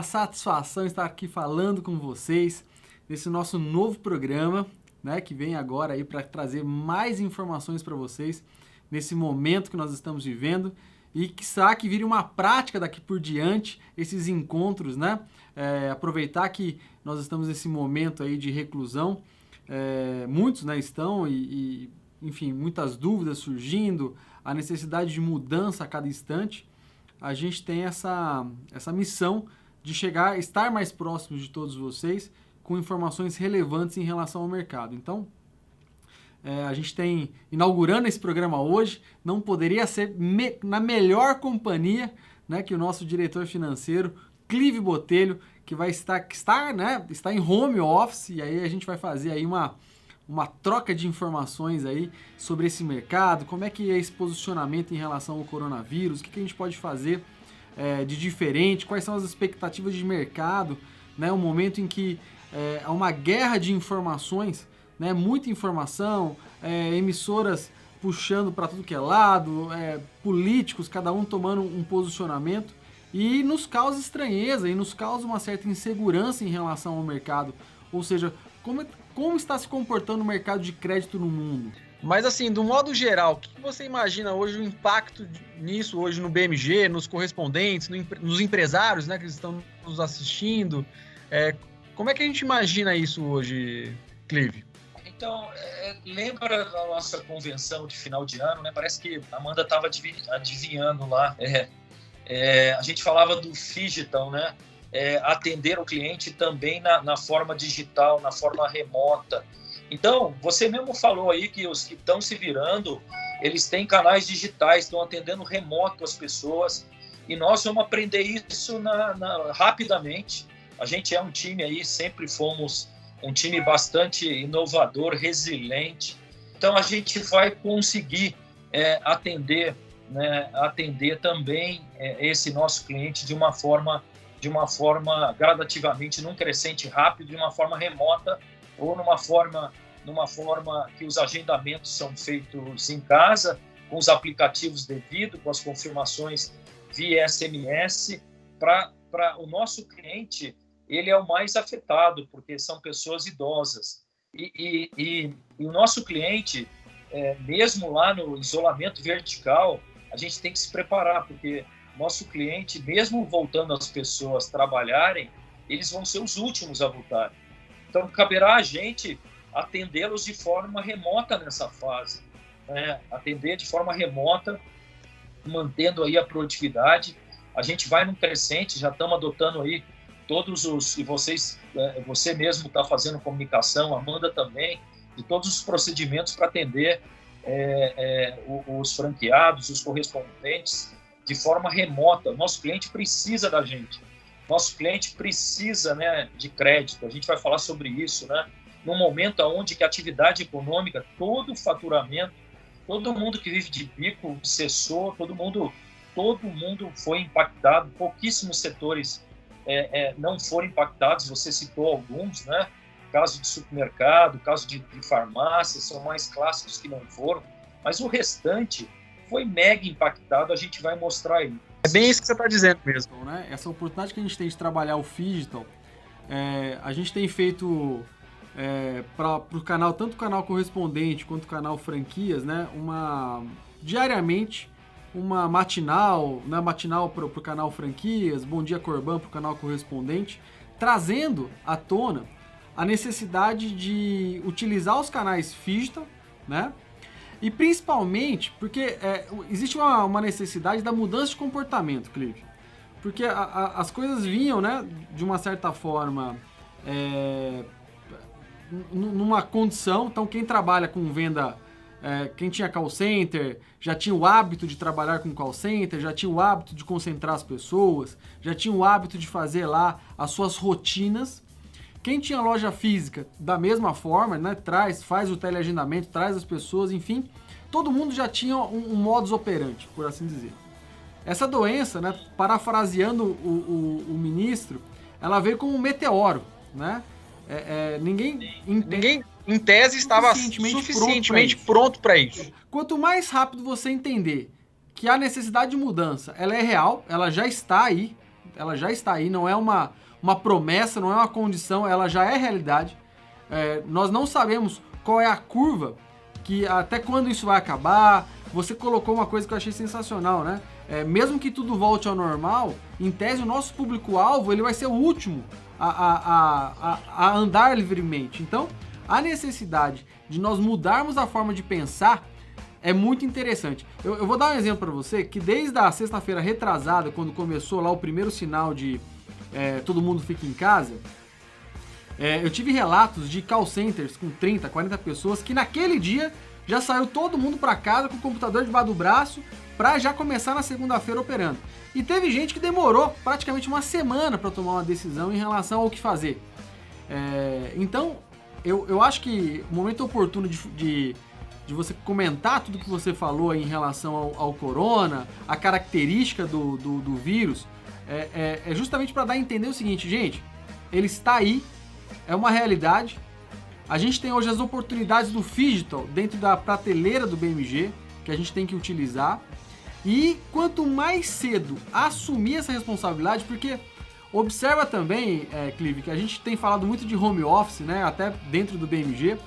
satisfação estar aqui falando com vocês nesse nosso novo programa, né, que vem agora aí para trazer mais informações para vocês nesse momento que nós estamos vivendo e que vire uma prática daqui por diante esses encontros, né? Aproveitar que nós estamos nesse momento aí de reclusão, muitos, né, estão enfim, muitas dúvidas surgindo, a necessidade de mudança a cada instante. A gente tem essa missão de estar mais próximo de todos vocês com informações relevantes em relação ao mercado. Então, a gente tem, inaugurando esse programa hoje, não poderia ser na melhor companhia, né, que o nosso diretor financeiro, Clive Botelho, que vai está em home office, e aí a gente vai fazer aí uma troca de informações aí sobre esse mercado, como é que é esse posicionamento em relação ao coronavírus, o que a gente pode fazer de diferente, quais são as expectativas de mercado, né, um momento em que há uma guerra de informações, né, muita informação, emissoras puxando para tudo que é lado, políticos, cada um tomando um posicionamento, e nos causa estranheza, e nos causa uma certa insegurança em relação ao mercado, ou seja, como está se comportando o mercado de crédito no mundo? Mas assim, do modo geral, o que você imagina hoje o impacto nisso hoje no BMG, nos correspondentes, nos empresários, né, que estão nos assistindo? Como é que a gente imagina isso hoje, Clive? Então, lembra da nossa convenção de final de ano, né? Parece que a Amanda estava adivinhando lá. A gente falava do digital, né? Atender o cliente também na forma digital, na forma remota. Então, você mesmo falou aí que os que estão se virando, eles têm canais digitais, estão atendendo remoto as pessoas, e nós vamos aprender isso rapidamente. A gente é um time aí, sempre fomos um time bastante inovador, resiliente. Então, a gente vai conseguir atender também esse nosso cliente de uma forma gradativamente, num crescente rápido, de uma forma remota ou numa forma que os agendamentos são feitos em casa, com os aplicativos devidos, com as confirmações via SMS. Para o nosso cliente, ele é o mais afetado, porque são pessoas idosas. E o nosso cliente, mesmo lá no isolamento vertical, a gente tem que se preparar, porque nosso cliente, mesmo voltando as pessoas trabalharem, eles vão ser os últimos a voltar. Então, caberá a gente atendê-los de forma remota nessa fase, né? Atender de forma remota, mantendo aí a produtividade. A gente vai num crescente, já estamos adotando aí e você mesmo está fazendo comunicação, a Amanda também, de todos os procedimentos para atender os franqueados, os correspondentes, de forma remota. Nosso cliente precisa da gente. Nosso cliente precisa, né, de crédito. A gente vai falar sobre isso, né? Num momento onde que a atividade econômica, todo o faturamento, todo mundo que vive de bico cessou, todo mundo foi impactado. Pouquíssimos setores não foram impactados. Você citou alguns, né? Caso de supermercado, caso de farmácia, são mais clássicos que não foram. Mas o restante foi mega impactado, a gente vai mostrar aí. É bem isso que você está dizendo mesmo, né? Essa oportunidade que a gente tem de trabalhar o digital, a gente tem feito para o canal, tanto o canal correspondente quanto o canal franquias, né? Diariamente, uma matinal para o canal franquias, Bom Dia Corban para o canal correspondente, trazendo à tona a necessidade de utilizar os canais digital, né? E principalmente porque existe uma necessidade da mudança de comportamento, Clive. Porque as coisas vinham, né, de uma certa forma, numa condição. Então, quem trabalha com venda, quem tinha call center, já tinha o hábito de trabalhar com call center, já tinha o hábito de concentrar as pessoas, já tinha o hábito de fazer lá as suas rotinas. Quem tinha loja física, da mesma forma, né, faz o teleagendamento, traz as pessoas, enfim, todo mundo já tinha um modus operandi, por assim dizer. Essa doença, né, parafraseando o ministro, ela veio como um meteoro, né? Ninguém, em tese, estava suficientemente pronto para isso. Quanto mais rápido você entender que a necessidade de mudança, ela é real, ela já está aí, ela já está aí, não é uma promessa, não é uma condição, ela já é realidade. Nós não sabemos qual é a curva, até quando isso vai acabar. Você colocou uma coisa que eu achei sensacional, né? Mesmo que tudo volte ao normal, em tese o nosso público-alvo ele vai ser o último a andar livremente. Então, a necessidade de nós mudarmos a forma de pensar é muito interessante. Eu vou dar um exemplo para você, que desde a sexta-feira retrasada, quando começou lá o primeiro sinal de todo mundo fica em casa, eu tive relatos de call centers com 30, 40 pessoas que naquele dia já saiu todo mundo para casa com o computador debaixo do braço para já começar na segunda-feira operando. E teve gente que demorou praticamente uma semana para tomar uma decisão em relação ao que fazer. Então, eu acho que o momento oportuno de você comentar tudo que você falou aí em relação ao corona, a característica do vírus, é justamente para dar a entender o seguinte, gente, ele está aí, é uma realidade. A gente tem hoje as oportunidades do Phygital dentro da prateleira do BMG, que a gente tem que utilizar. E quanto mais cedo assumir essa responsabilidade, porque observa também, Clive, que a gente tem falado muito de home office, né, até dentro do BMG,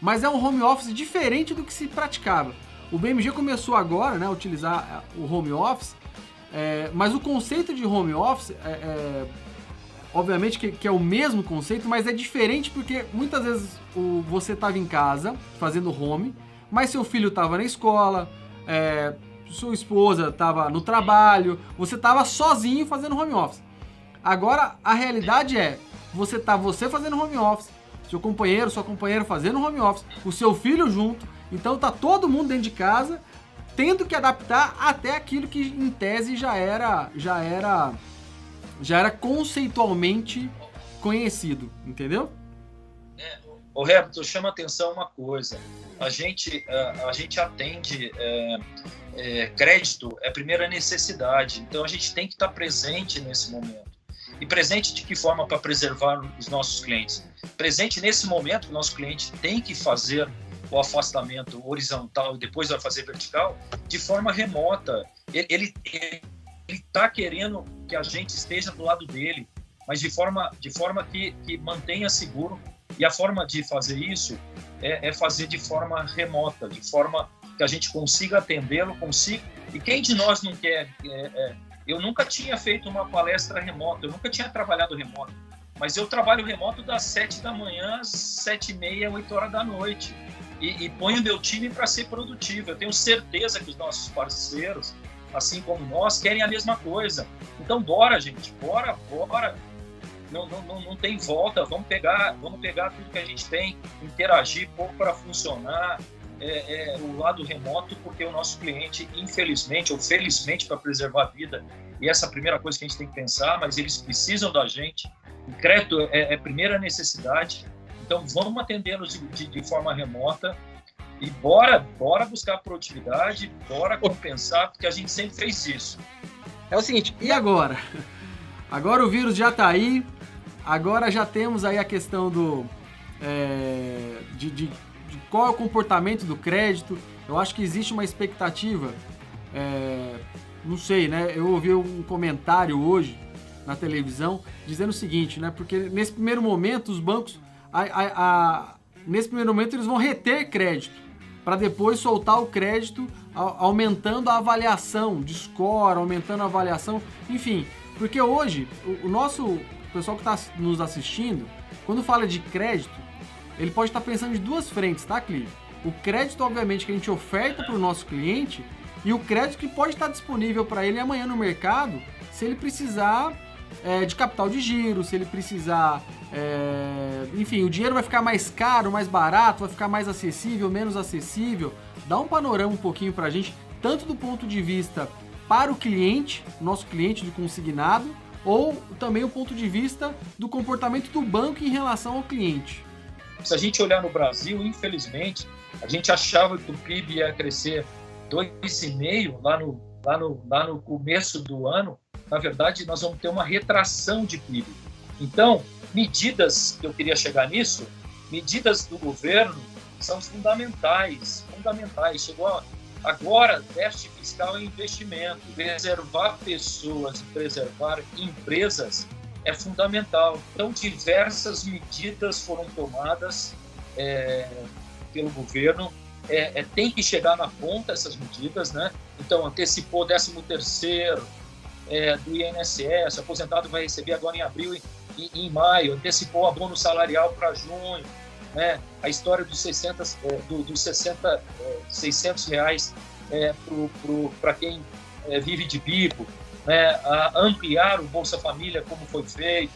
mas é um home office diferente do que se praticava. O BMG começou agora, né, a utilizar o home office, mas o conceito de home office obviamente que é o mesmo conceito, mas é diferente porque muitas vezes você estava em casa fazendo home, mas seu filho estava na escola, sua esposa estava no trabalho, você estava sozinho fazendo home office. Agora a realidade você fazendo home office, seu companheiro, sua companheira fazendo home office, o seu filho junto, então tá todo mundo dentro de casa tendo que adaptar até aquilo que em tese já era conceitualmente conhecido, entendeu? O Herbert, chama atenção uma coisa. A gente atende crédito é a primeira necessidade, então a gente tem que estar presente nesse momento. E presente de que forma para preservar os nossos clientes? Presente nesse momento que o nosso cliente tem que fazer o afastamento horizontal e depois vai fazer vertical de forma remota. Ele está querendo que a gente esteja do lado dele, mas de forma que mantenha seguro. E a forma de fazer isso é fazer de forma remota, de forma que a gente consiga atendê-lo, E quem de nós não quer? Eu nunca tinha feito uma palestra remota, eu nunca tinha trabalhado remoto, mas eu trabalho remoto das 7 da manhã às 7h30, 8 horas da noite. E ponho meu time para ser produtivo. Eu tenho certeza que os nossos parceiros, assim como nós, querem a mesma coisa. Então, bora, gente, bora. Não tem volta, vamos pegar tudo que a gente tem, interagir, pôr para funcionar o lado remoto, porque o nosso cliente, infelizmente ou felizmente, para preservar a vida, e essa é a primeira coisa que a gente tem que pensar, mas eles precisam da gente. O crédito é primeira necessidade, então vamos atendê-los de forma remota e bora buscar produtividade, bora compensar, porque a gente sempre fez isso. É o seguinte, e agora? Agora o vírus já está aí, agora já temos aí a questão de qual é o comportamento do crédito. Eu acho que existe uma expectativa, não sei, né? Eu ouvi um comentário hoje na televisão dizendo o seguinte, né? Porque nesse primeiro momento os bancos, nesse primeiro momento eles vão reter crédito para depois soltar o crédito, aumentando a avaliação de score, aumentando a avaliação, enfim. Porque hoje, o pessoal que está nos assistindo, quando fala de crédito, ele pode estar pensando de duas frentes, tá, Clive? O crédito, obviamente, que a gente oferta para o nosso cliente e o crédito que pode estar disponível para ele amanhã no mercado, se ele precisar de capital de giro, se ele precisar... enfim, o dinheiro vai ficar mais caro, mais barato, vai ficar mais acessível, menos acessível. Dá um panorama um pouquinho para a gente, tanto do ponto de vista para o cliente, nosso cliente de consignado, ou também o ponto de vista do comportamento do banco em relação ao cliente. Se a gente olhar no Brasil, infelizmente, a gente achava que o PIB ia crescer 2,5% lá no começo do ano. Na verdade, nós vamos ter uma retração de PIB. Então, medidas, que eu queria chegar nisso, medidas do governo são fundamentais. Agora, déficit fiscal é investimento. Preservar pessoas e preservar empresas é fundamental. Então, diversas medidas foram tomadas pelo governo. Tem que chegar na ponta essas medidas, né? Então, antecipou 13º do INSS, o aposentado vai receber agora em abril e em maio, antecipou abono salarial para junho, né? A história dos 600 reais para quem vive de bico, né? Ampliar o Bolsa Família, como foi feito,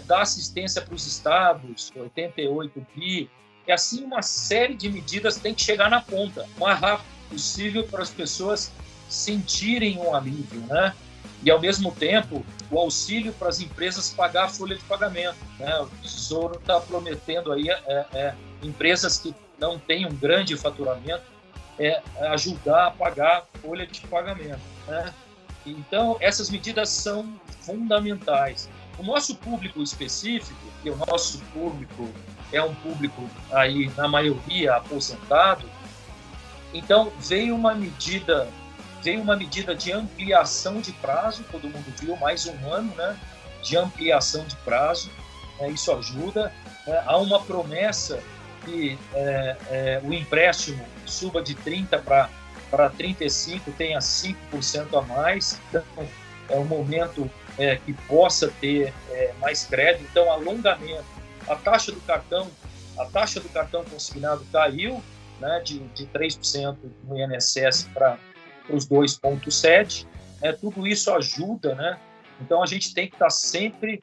dar assistência para os estados, 88 bi, e assim uma série de medidas tem que chegar na ponta, o mais rápido possível para as pessoas sentirem um alívio, né? E, ao mesmo tempo, o auxílio para as empresas pagar a folha de pagamento, né? O Tesouro está prometendo aí empresas que não têm um grande faturamento ajudar a pagar a folha de pagamento, né? Então, essas medidas são fundamentais. O nosso público específico, que o nosso público é um público aí, na maioria, aposentado, então veio uma medida de ampliação de prazo, todo mundo viu, mais um ano, né, de ampliação de prazo, isso ajuda. Há uma promessa que o empréstimo suba de 30% para 35%, tenha 5% a mais, então é um momento que possa ter mais crédito, então alongamento. A taxa do cartão consignado caiu, né, de 3% no INSS para os 2,7%, tudo isso ajuda, né? Então a gente tem que estar sempre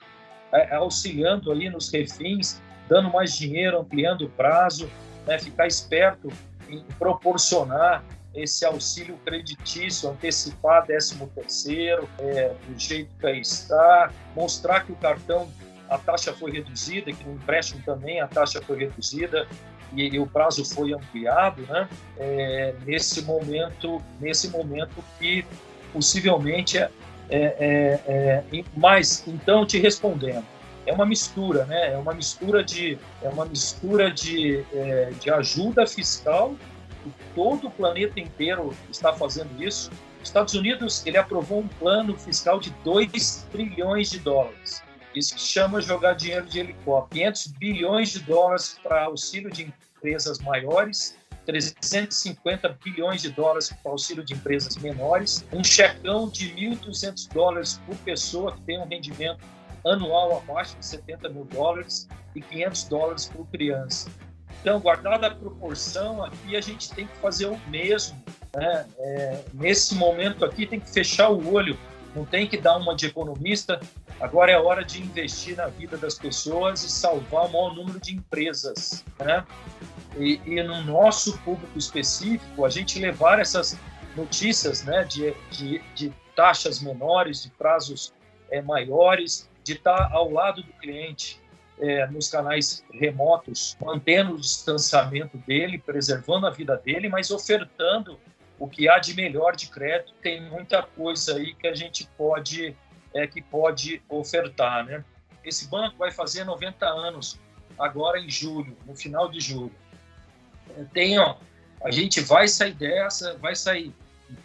auxiliando aí nos refins, dando mais dinheiro, ampliando o prazo, né? Ficar esperto em proporcionar esse auxílio creditício, antecipar 13º, do jeito que aí está, mostrar que o cartão, a taxa foi reduzida, que no empréstimo também a taxa foi reduzida, e o prazo foi ampliado, né? Nesse momento que possivelmente mas então, te respondendo, é uma mistura, né? É uma mistura de ajuda fiscal, e todo o planeta inteiro está fazendo isso. Os Estados Unidos, ele aprovou um plano fiscal de 2 trilhões de dólares. Isso que chama jogar dinheiro de helicóptero. 500 bilhões de dólares para auxílio de empresas maiores, 350 bilhões de dólares para auxílio de empresas menores, um checão de $1.200 por pessoa que tem um rendimento anual abaixo de $70 mil e $500 por criança. Então, guardada a proporção, aqui a gente tem que fazer o mesmo, né? Nesse momento aqui tem que fechar o olho, não tem que dar uma de economista. Agora é hora de investir na vida das pessoas e salvar o maior número de empresas, né? E no nosso público específico, a gente levar essas notícias, né, de taxas menores, de prazos maiores, de estar ao lado do cliente nos canais remotos, mantendo o distanciamento dele, preservando a vida dele, mas ofertando o que há de melhor de crédito. Tem muita coisa aí que a gente pode ofertar, né? Esse banco vai fazer 90 anos agora em julho, no final de julho. A gente vai sair dessa, vai sair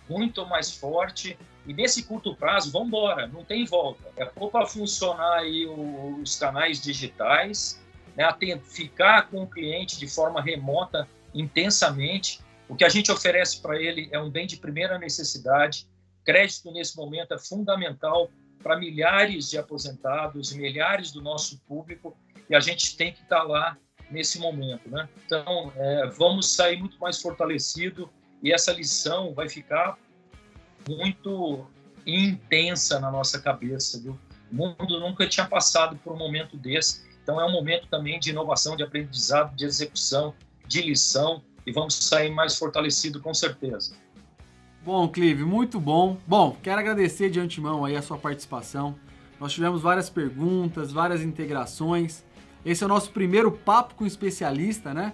muito mais forte, e nesse curto prazo, vamos embora, não tem volta. Ou para funcionar aí os canais digitais, né, ficar com o cliente de forma remota intensamente. O que a gente oferece para ele é um bem de primeira necessidade. Crédito, nesse momento, é fundamental para milhares de aposentados, milhares do nosso público, e a gente tem que estar lá nesse momento, né? Então, vamos sair muito mais fortalecido, e essa lição vai ficar muito intensa na nossa cabeça, viu? O mundo nunca tinha passado por um momento desse, então é um momento também de inovação, de aprendizado, de execução, de lição, e vamos sair mais fortalecido, com certeza. Bom, Clive, muito bom. Bom, quero agradecer de antemão aí a sua participação. Nós tivemos várias perguntas, várias integrações. Esse é o nosso primeiro papo com especialista, né?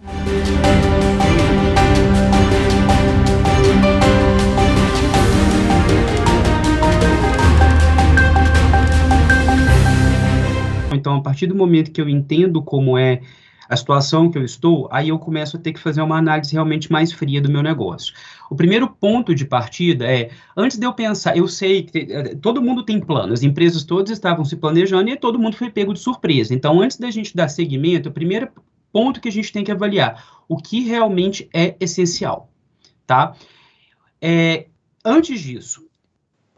Então, a partir do momento que eu entendo como é a situação que eu estou, aí eu começo a ter que fazer uma análise realmente mais fria do meu negócio. O primeiro ponto de partida é, antes de eu pensar, eu sei que todo mundo tem plano, as empresas todas estavam se planejando e todo mundo foi pego de surpresa. Então, antes da gente dar seguimento, o primeiro ponto que a gente tem que avaliar, o que realmente é essencial, tá? Antes disso,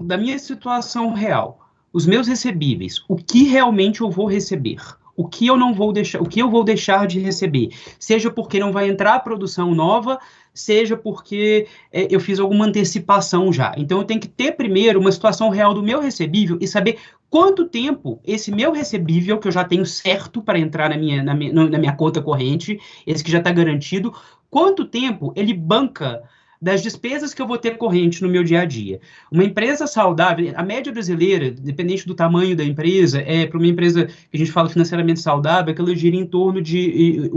da minha situação real, os meus recebíveis, o que realmente eu vou receber? O que eu não vou deixar, o que eu vou deixar de receber? Seja porque não vai entrar produção nova, seja porque eu fiz alguma antecipação já. Então, eu tenho que ter primeiro uma situação real do meu recebível e saber quanto tempo esse meu recebível, que eu já tenho certo para entrar na minha conta corrente, esse que já está garantido, quanto tempo ele banca das despesas que eu vou ter corrente no meu dia a dia. Uma empresa saudável, a média brasileira, dependente do tamanho da empresa, para uma empresa que a gente fala financeiramente saudável, é que ela gira em torno de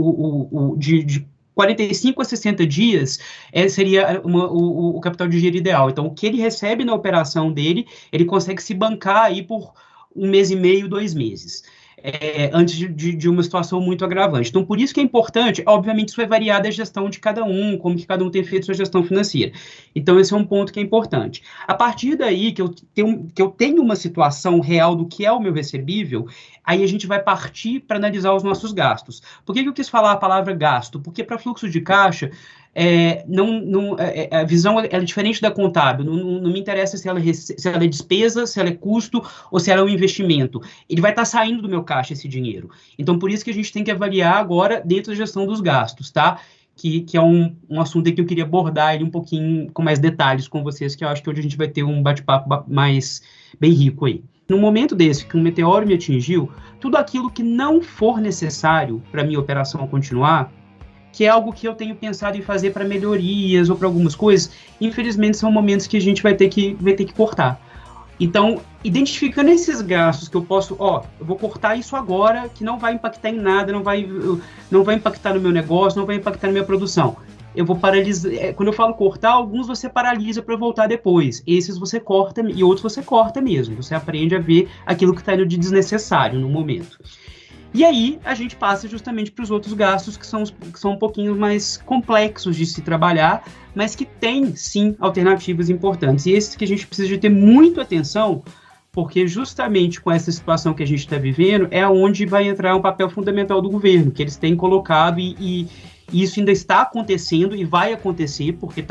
45 a 60 dias seria o capital de giro ideal. Então, o que ele recebe na operação dele, ele consegue se bancar aí por 1 mês e meio, 2 meses. Antes de uma situação muito agravante. Então, por isso que é importante, obviamente, isso vai variar da gestão de cada um, como que cada um tem feito sua gestão financeira. Então, esse é um ponto que é importante. A partir daí, que eu tenho uma situação real do que é o meu recebível, aí a gente vai partir para analisar os nossos gastos. Por que eu quis falar a palavra gasto? Porque para fluxo de caixa, a visão é diferente da contábil. Não me interessa se ela é despesa, se ela é custo ou se ela é um investimento. Ele vai estar saindo do meu caixa esse dinheiro. Então, por isso que a gente tem que avaliar agora dentro da gestão dos gastos, tá? Que é um assunto que eu queria abordar ele um pouquinho com mais detalhes com vocês, que eu acho que hoje a gente vai ter um bate-papo mais bem rico aí. No momento desse, que um meteoro me atingiu, tudo aquilo que não for necessário para a minha operação continuar, que é algo que eu tenho pensado em fazer para melhorias ou para algumas coisas, infelizmente são momentos que a gente vai ter que cortar. Então, identificando esses gastos que eu posso, eu vou cortar isso agora, que não vai impactar em nada, não vai impactar no meu negócio, não vai impactar na minha produção. Eu vou paralisar, quando eu falo cortar, alguns você paralisa para voltar depois. Esses você corta e outros você corta mesmo. Você aprende a ver aquilo que está indo de desnecessário no momento. E aí, a gente passa justamente para os outros gastos que são um pouquinho mais complexos de se trabalhar, mas que têm, sim, alternativas importantes. E esses que a gente precisa de ter muito atenção, porque justamente com essa situação que a gente está vivendo, é onde vai entrar um papel fundamental do governo, que eles têm colocado e isso ainda está acontecendo e vai acontecer, porque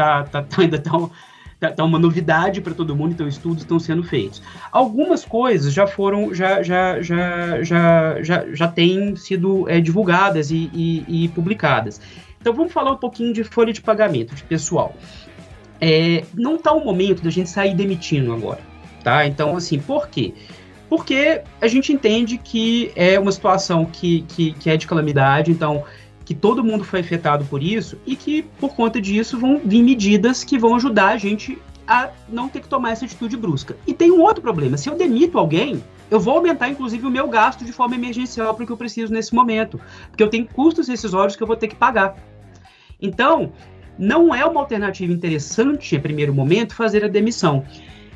ainda está uma novidade para todo mundo, então estudos estão sendo feitos. Algumas coisas já têm sido divulgadas e publicadas. Então vamos falar um pouquinho de folha de pagamento de pessoal. Não está o momento da gente sair demitindo agora, tá? Então, assim, por quê? Porque a gente entende que é uma situação que é de calamidade, então que todo mundo foi afetado por isso e que, por conta disso, vão vir medidas que vão ajudar a gente a não ter que tomar essa atitude brusca. E tem um outro problema. Se eu demito alguém, eu vou aumentar, inclusive, o meu gasto de forma emergencial para o que eu preciso nesse momento. Porque eu tenho custos rescisórios que eu vou ter que pagar. Então, não é uma alternativa interessante, em primeiro momento, fazer a demissão.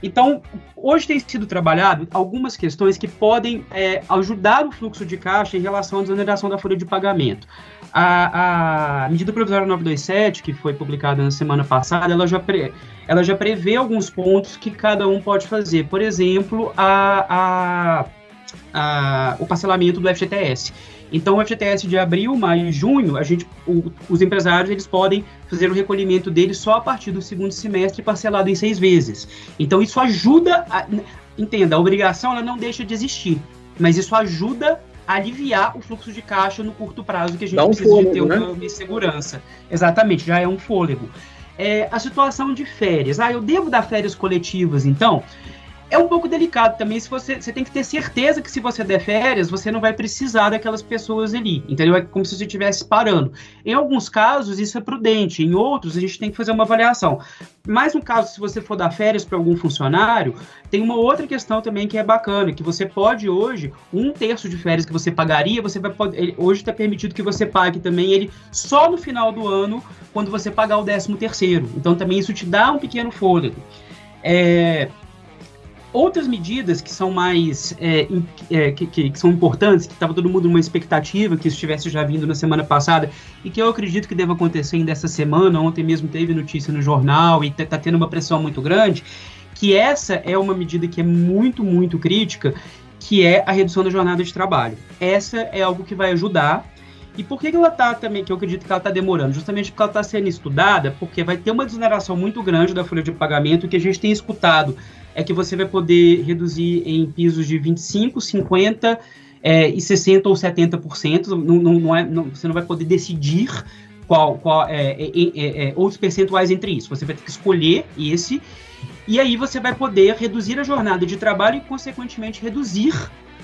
Então, hoje tem sido trabalhado algumas questões que podem ajudar o fluxo de caixa em relação à desoneração da folha de pagamento. A medida provisória 927, que foi publicada na semana passada, ela já prevê alguns pontos que cada um pode fazer. Por exemplo, o parcelamento do FGTS. Então, o FGTS de abril, maio e junho, os empresários eles podem fazer o recolhimento deles só a partir do segundo semestre, parcelado em 6 vezes. Então, isso ajuda, entenda, a obrigação ela não deixa de existir, mas isso ajuda a aliviar o fluxo de caixa no curto prazo que a gente precisa de ter uma segurança. Exatamente, já é um fôlego. A situação de férias. Eu devo dar férias coletivas, então? É um pouco delicado também, você tem que ter certeza que se você der férias, você não vai precisar daquelas pessoas ali, entendeu? É como se você estivesse parando. Em alguns casos, isso é prudente, em outros, a gente tem que fazer uma avaliação. Mas no caso, se você for dar férias para algum funcionário, tem uma outra questão também que é bacana, que você pode hoje, 1/3 de férias que você pagaria, hoje está permitido que você pague também ele só no final do ano, quando você pagar o 13º. Então também isso te dá um pequeno fôlego. Outras medidas que são mais que são importantes, que estava todo mundo numa expectativa que isso estivesse já vindo na semana passada e que eu acredito que deva acontecer ainda essa semana. Ontem mesmo teve notícia no jornal e está tendo uma pressão muito grande, que essa é uma medida que é muito, muito crítica, que é a redução da jornada de trabalho. Essa é algo que vai ajudar. E por que ela está também, que eu acredito que ela está demorando? Justamente porque ela está sendo estudada, porque vai ter uma desoneração muito grande da folha de pagamento. O que a gente tem escutado é que você vai poder reduzir em pisos de 25%, 50%, e 60% ou 70%. Você não vai poder decidir outros percentuais entre isso. Você vai ter que escolher esse, e aí você vai poder reduzir a jornada de trabalho e, consequentemente, reduzir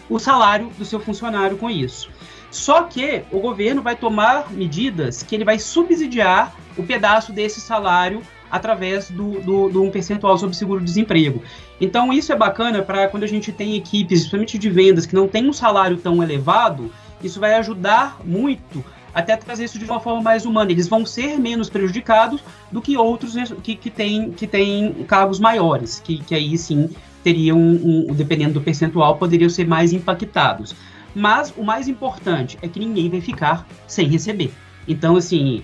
o salário do seu funcionário com isso. Só que o governo vai tomar medidas que ele vai subsidiar o pedaço desse salário através de um percentual sobre seguro-desemprego. Então, isso é bacana para quando a gente tem equipes, principalmente de vendas, que não tem um salário tão elevado. Isso vai ajudar muito até trazer isso de uma forma mais humana. Eles vão ser menos prejudicados do que outros que têm cargos maiores, que aí sim teriam, dependendo do percentual, poderiam ser mais impactados. Mas o mais importante é que ninguém vai ficar sem receber. Então, assim,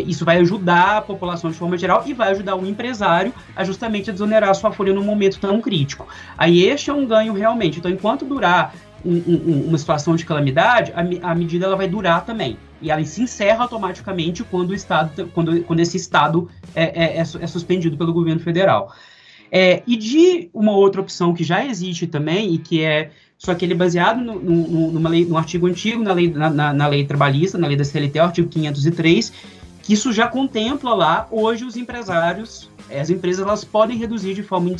isso vai ajudar a população de forma geral e vai ajudar o empresário a justamente desonerar a sua folha num momento tão crítico. Aí este é um ganho realmente. Então, enquanto durar uma situação de calamidade, a medida ela vai durar também. E ela se encerra automaticamente quando esse Estado é suspendido pelo governo federal. E de uma outra opção que já existe também, e que só que ele é baseado num artigo antigo, na lei trabalhista, na lei da CLT, artigo 503, que isso já contempla lá, hoje os empresários, as empresas, elas podem reduzir de forma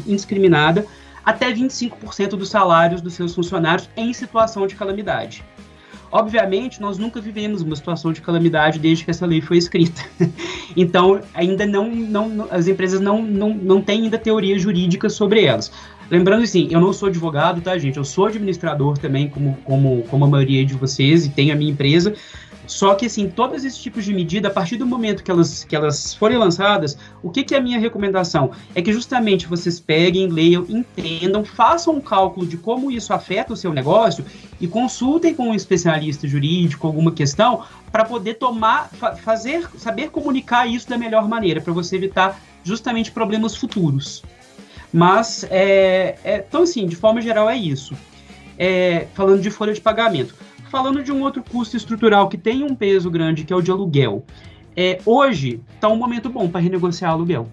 indiscriminada até 25% dos salários dos seus funcionários em situação de calamidade. Obviamente, nós nunca vivemos uma situação de calamidade desde que essa lei foi escrita. Então, ainda as empresas não têm ainda teoria jurídica sobre elas. Lembrando assim, eu não sou advogado, tá, gente? Eu sou administrador também, como a maioria de vocês, e tenho a minha empresa. Só que, assim, todos esses tipos de medida, a partir do momento que elas forem lançadas, o que é a minha recomendação? É que justamente vocês peguem, leiam, entendam, façam um cálculo de como isso afeta o seu negócio e consultem com um especialista jurídico alguma questão para poder saber comunicar isso da melhor maneira, para você evitar justamente problemas futuros. Mas, então, assim, de forma geral é isso. Falando de folha de pagamento. Falando de um outro custo estrutural que tem um peso grande, que é o de aluguel. Hoje está um momento bom para renegociar aluguel.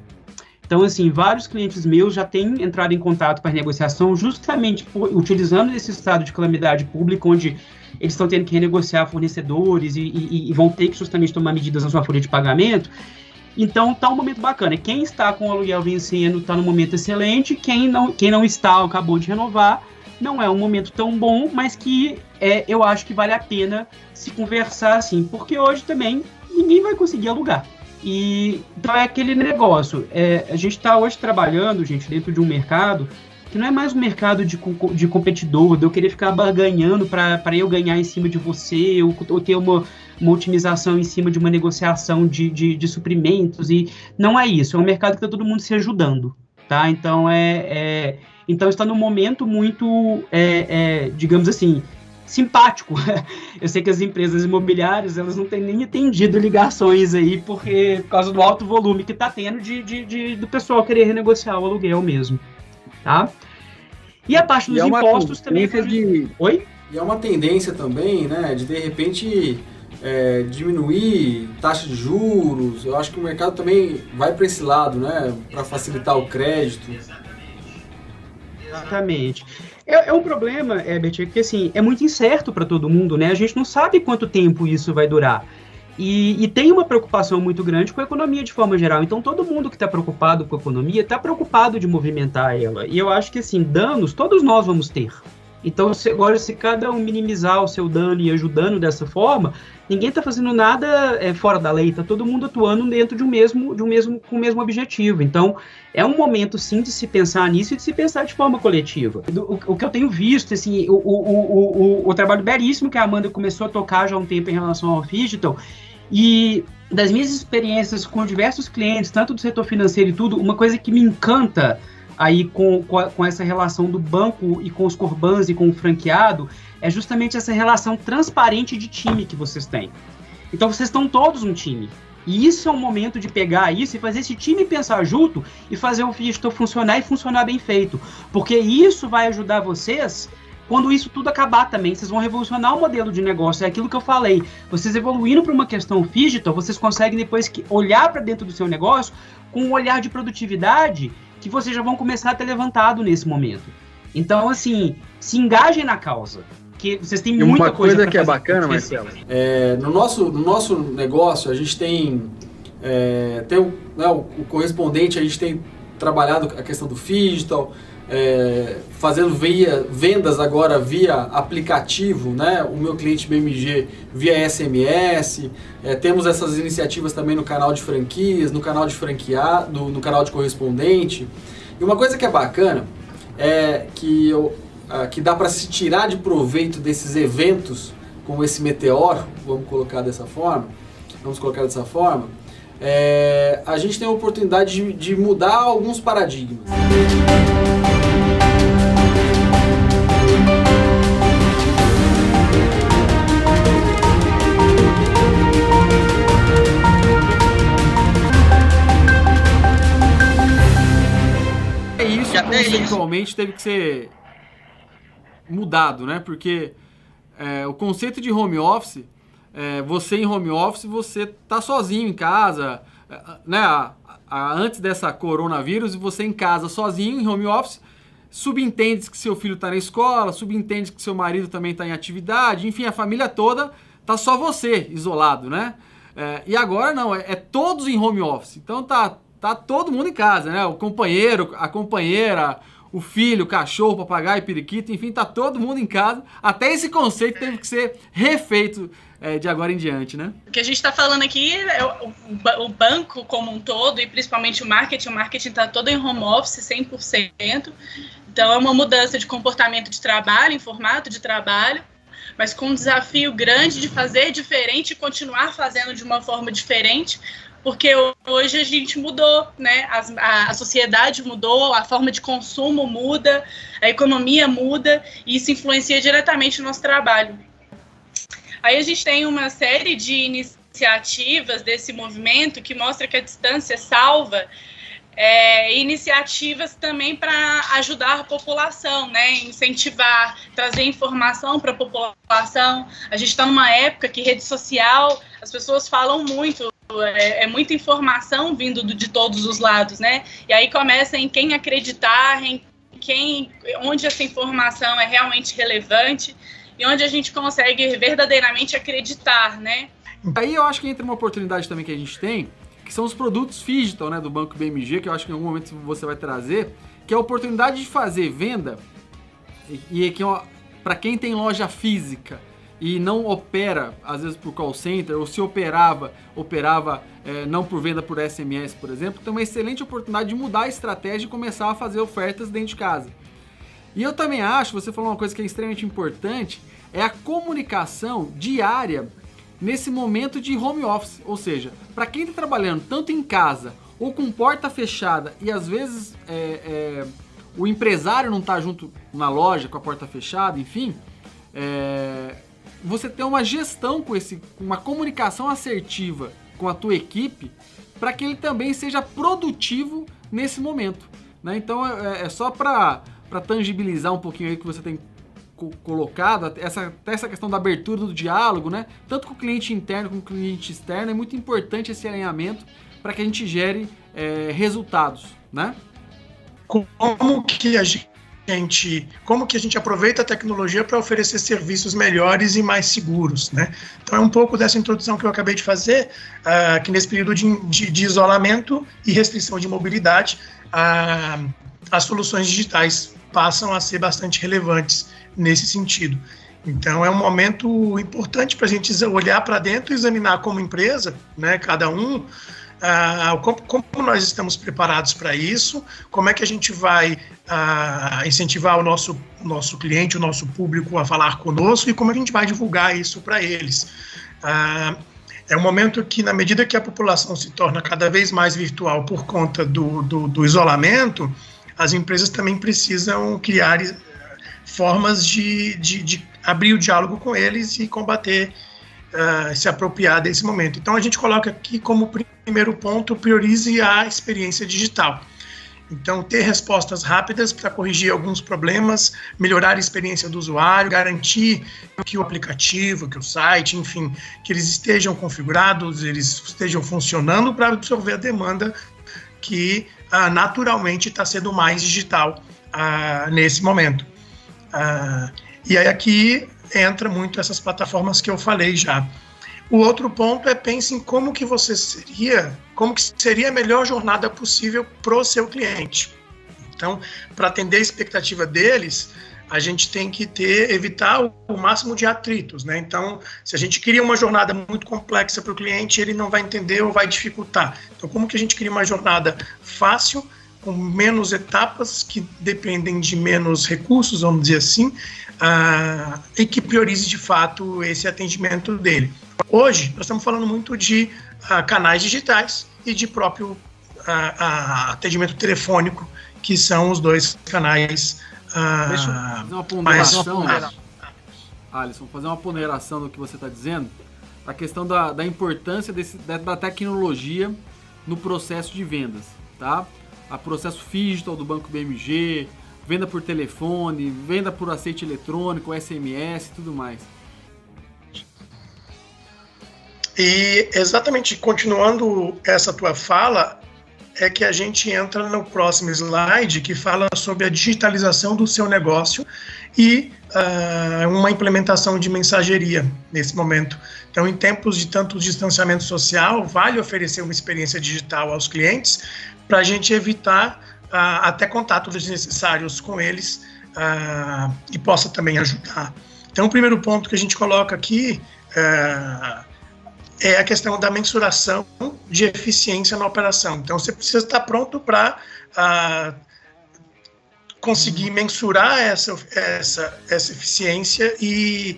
Então, assim, vários clientes meus já têm entrado em contato para renegociação justamente utilizando esse estado de calamidade pública, onde eles estão tendo que renegociar fornecedores e vão ter que justamente tomar medidas na sua folha de pagamento. Então, está um momento bacana. Quem está com o aluguel vencendo está num momento excelente. Quem não está, acabou de renovar, não é um momento tão bom, mas que eu acho que vale a pena se conversar assim, porque hoje também ninguém vai conseguir alugar. Então é aquele negócio, a gente está hoje trabalhando, gente, dentro de um mercado que não é mais um mercado de competidor, de eu querer ficar barganhando para eu ganhar em cima de você, ou ter uma otimização em cima de uma negociação de suprimentos, e não é isso, é um mercado que está todo mundo se ajudando, tá? Então então está num momento muito, digamos assim, simpático. Eu sei que as empresas imobiliárias, elas não têm nem atendido ligações aí, por causa do alto volume que está tendo do pessoal querer renegociar o aluguel mesmo, tá? E a parte dos impostos também... Oi? E é uma tendência também, né, de repente diminuir taxa de juros. Eu acho que o mercado também vai para esse lado, né, para facilitar o crédito. Exatamente. É um problema, Herbert, que assim, é muito incerto para todo mundo, né? A gente não sabe quanto tempo isso vai durar. E tem uma preocupação muito grande com a economia de forma geral. Então, todo mundo que está preocupado com a economia está preocupado de movimentar ela. E eu acho que, assim, danos todos nós vamos ter. Então, agora, se cada um minimizar o seu dano e ajudando dessa forma, ninguém está fazendo nada fora da lei, está todo mundo atuando dentro com o mesmo objetivo. Então, é um momento, sim, de se pensar nisso e de se pensar de forma coletiva. O que eu tenho visto, assim, o trabalho belíssimo que a Amanda começou a tocar já há um tempo em relação ao Phygital, e das minhas experiências com diversos clientes, tanto do setor financeiro e tudo, uma coisa que me encanta aí com essa relação do banco e com os Corbans e com o franqueado, é justamente essa relação transparente de time que vocês têm. Então vocês estão todos um time. E isso é um momento de pegar isso e fazer esse time pensar junto e fazer o Phygital funcionar e funcionar bem feito. Porque isso vai ajudar vocês quando isso tudo acabar também. Vocês vão revolucionar o modelo de negócio. É aquilo que eu falei. Vocês evoluindo para uma questão Phygital, vocês conseguem depois olhar para dentro do seu negócio com um olhar de produtividade que vocês já vão começar a ter levantado nesse momento. Então, assim, se engajem na causa. Que vocês têm muita coisa que é bacana, Marcelo. No nosso negócio, a gente tem o correspondente, a gente tem trabalhado a questão do Phygital, fazendo vendas agora via aplicativo, né? O meu cliente BMG via SMS, temos essas iniciativas também no canal de franquias, no canal de franqueado, no canal de correspondente. E uma coisa que é bacana é que dá para se tirar de proveito desses eventos, como esse meteoro, vamos colocar dessa forma, a gente tem a oportunidade de mudar alguns paradigmas. Isso conceitualmente teve que ser mudado, né? Porque o conceito de home office, você em home office, você tá sozinho em casa, né? Antes dessa coronavírus, você em casa sozinho em home office, subentende que seu filho está na escola, subentende que seu marido também está em atividade, enfim, a família toda tá só você isolado, né? E agora não, é todos em home office, então tá todo mundo em casa, né? O companheiro, a companheira, o filho, o cachorro, o papagaio, o periquito, enfim, tá todo mundo em casa. Até esse conceito teve que ser refeito de agora em diante, né? O que a gente está falando aqui é o banco como um todo, e principalmente o marketing está todo em home office, 100%. Então é uma mudança de comportamento de trabalho, em formato de trabalho, mas com um desafio grande de fazer diferente e continuar fazendo de uma forma diferente, porque hoje a gente mudou, né? A sociedade mudou, a forma de consumo muda, a economia muda, e isso influencia diretamente no nosso trabalho. Aí a gente tem uma série de iniciativas desse movimento que mostra que a distância salva, iniciativas também para ajudar a população, né? Incentivar, trazer informação para a população. A gente está numa época que rede social, as pessoas falam muito, muita informação vindo de todos os lados, né? E aí começa em quem acreditar, onde essa informação é realmente relevante e onde a gente consegue verdadeiramente acreditar, né? Aí eu acho que entra uma oportunidade também que a gente tem, que são os produtos Phygital, né, do Banco BMG, que eu acho que em algum momento você vai trazer, que é a oportunidade de fazer venda, e que para quem tem loja física e não opera, às vezes por call center, ou se operava não por venda por SMS, por exemplo, tem uma excelente oportunidade de mudar a estratégia e começar a fazer ofertas dentro de casa. E eu também acho, você falou uma coisa que é extremamente importante, é a comunicação diária nesse momento de home office, ou seja, para quem está trabalhando tanto em casa ou com porta fechada e às vezes o empresário não está junto na loja com a porta fechada, enfim, você tem uma gestão com uma comunicação assertiva com a tua equipe para que ele também seja produtivo nesse momento, né? Então é só para tangibilizar um pouquinho aí que você tem colocado, até essa questão da abertura do diálogo, né? Tanto com o cliente interno como com o cliente externo, é muito importante esse alinhamento para que a gente gere resultados, né? Como que a gente aproveita a tecnologia para oferecer serviços melhores e mais seguros, né? Então é um pouco dessa introdução que eu acabei de fazer, que nesse período de isolamento e restrição de mobilidade, as soluções digitais passam a ser bastante relevantes nesse sentido. Então é um momento importante para a gente olhar para dentro e examinar como empresa, né, cada um, como nós estamos preparados para isso, como é que a gente vai incentivar o nosso cliente, o nosso público a falar conosco e como a gente vai divulgar isso para eles. É um momento que, na medida que a população se torna cada vez mais virtual por conta do isolamento, as empresas também precisam criar formas de abrir o diálogo com eles e combater, se apropriar desse momento. Então, a gente coloca aqui como primeiro ponto, priorize a experiência digital. Então, ter respostas rápidas para corrigir alguns problemas, melhorar a experiência do usuário, garantir que o aplicativo, que o site, enfim, que eles estejam configurados, eles estejam funcionando para absorver a demanda que naturalmente está sendo mais digital nesse momento. E aí aqui entra muito essas plataformas que eu falei já. O outro ponto é pense em como que seria a melhor jornada possível para o seu cliente. Então, para atender a expectativa deles, a gente tem que evitar o máximo de atritos, né? Então, se a gente cria uma jornada muito complexa para o cliente, ele não vai entender ou vai dificultar. Então, como que a gente cria uma jornada fácil, com menos etapas, que dependem de menos recursos, vamos dizer assim, e que priorize de fato esse atendimento dele. Hoje, nós estamos falando muito de canais digitais e de próprio atendimento telefônico, que são os dois canais. Deixa eu fazer uma ponderação, Alisson, fazer uma ponderação do que você está dizendo, a questão da importância da tecnologia no processo de vendas, tá? O processo digital do Banco BMG, venda por telefone, venda por aceite eletrônico, SMS e tudo mais. E exatamente, continuando essa tua fala, é que a gente entra no próximo slide, que fala sobre a digitalização do seu negócio e uma implementação de mensageria nesse momento. Então, em tempos de tanto distanciamento social, vale oferecer uma experiência digital aos clientes para a gente evitar até contatos desnecessários com eles e possa também ajudar. Então, o primeiro ponto que a gente coloca aqui é a questão da mensuração de eficiência na operação. Então, você precisa estar pronto para conseguir mensurar essa eficiência e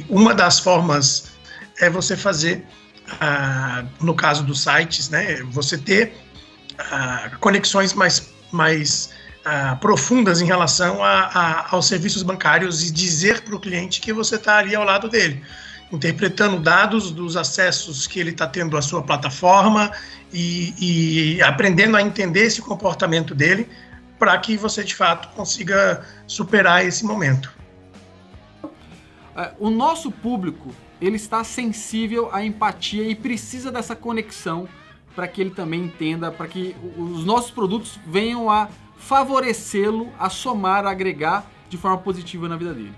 uma das formas é você fazer, no caso dos sites, né, você ter conexões mais profundas em relação aos serviços bancários e dizer para o cliente que você está ali ao lado dele, interpretando dados dos acessos que ele está tendo à sua plataforma e aprendendo a entender esse comportamento dele para que você, de fato, consiga superar esse momento. O nosso público, ele está sensível à empatia e precisa dessa conexão para que ele também entenda, para que os nossos produtos venham a favorecê-lo, a somar, a agregar de forma positiva na vida dele.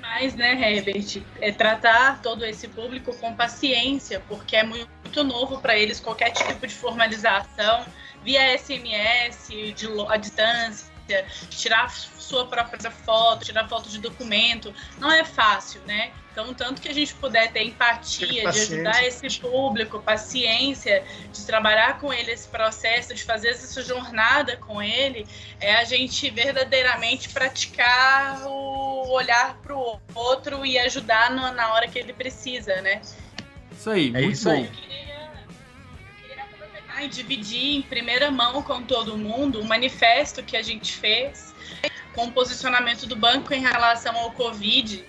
Mais, né, Herbert, é tratar todo esse público com paciência, porque é muito novo para eles qualquer tipo de formalização via SMS, à distância, tirar sua própria foto, tirar foto de documento, não é fácil, né? Então, tanto que a gente puder ter empatia, de ajudar esse público, paciência, de trabalhar com ele esse processo, de fazer essa jornada com ele, é a gente verdadeiramente praticar o olhar para o outro e ajudar na hora que ele precisa, né? Isso aí, muito bom. Eu queria aproveitar e dividir em primeira mão com todo mundo o manifesto que a gente fez com o posicionamento do banco em relação ao Covid.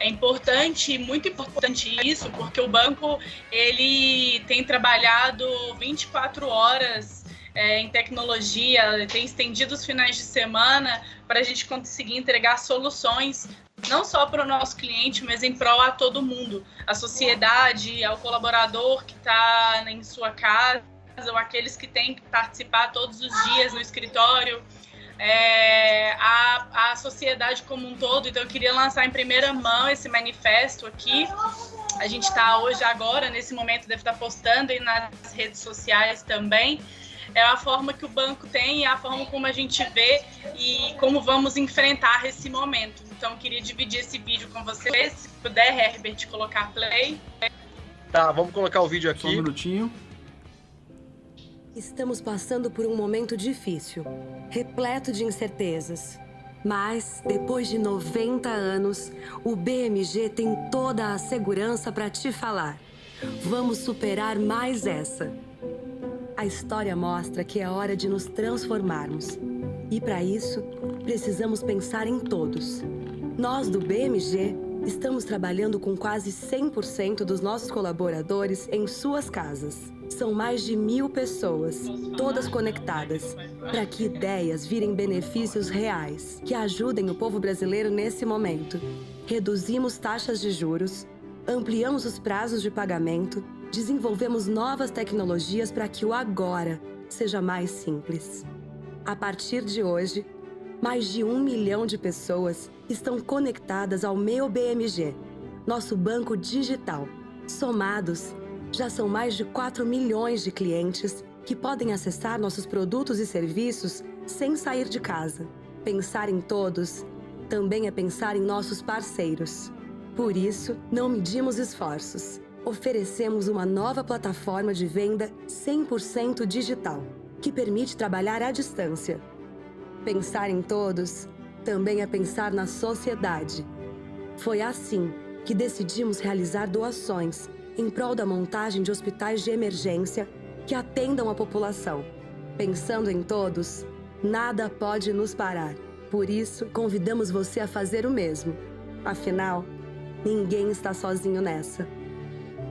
É importante, muito importante isso, porque o banco ele tem trabalhado 24 horas em tecnologia, tem estendido os finais de semana para a gente conseguir entregar soluções, não só para o nosso cliente, mas em prol a todo mundo, a sociedade, ao colaborador que está em sua casa, ou aqueles que têm que participar todos os dias no escritório, a sociedade como um todo. Então eu queria lançar em primeira mão esse manifesto aqui. A gente está hoje, agora, nesse momento, deve estar postando aí nas redes sociais também. É a forma que o banco tem, é a forma como a gente vê e como vamos enfrentar esse momento. Então eu queria dividir esse vídeo com vocês. Se puder, Herbert, colocar play. Tá, vamos colocar o vídeo aqui. Só um minutinho. Estamos passando por um momento difícil, repleto de incertezas. Mas, depois de 90 anos, o BMG tem toda a segurança para te falar. Vamos superar mais essa. A A história mostra que é hora de nos transformarmos. E para isso, precisamos pensar em todos. Nós do BMG estamos trabalhando com quase 100% dos nossos colaboradores em suas casas. São mais de 1.000 pessoas, todas conectadas, para que ideias virem benefícios reais, que ajudem o povo brasileiro nesse momento. Reduzimos taxas de juros, ampliamos os prazos de pagamento, desenvolvemos novas tecnologias para que o agora seja mais simples. A partir de hoje, mais de 1 milhão de pessoas estão conectadas ao Meu BMG, nosso banco digital. Somados, já são mais de 4 milhões de clientes que podem acessar nossos produtos e serviços sem sair de casa. Pensar em todos também é pensar em nossos parceiros. Por isso, não medimos esforços. Oferecemos uma nova plataforma de venda 100% digital, que permite trabalhar à distância. Pensar em todos também é pensar na sociedade. Foi assim que decidimos realizar doações em prol da montagem de hospitais de emergência que atendam a população. Pensando em todos, nada pode nos parar. Por isso, convidamos você a fazer o mesmo. Afinal, ninguém está sozinho nessa.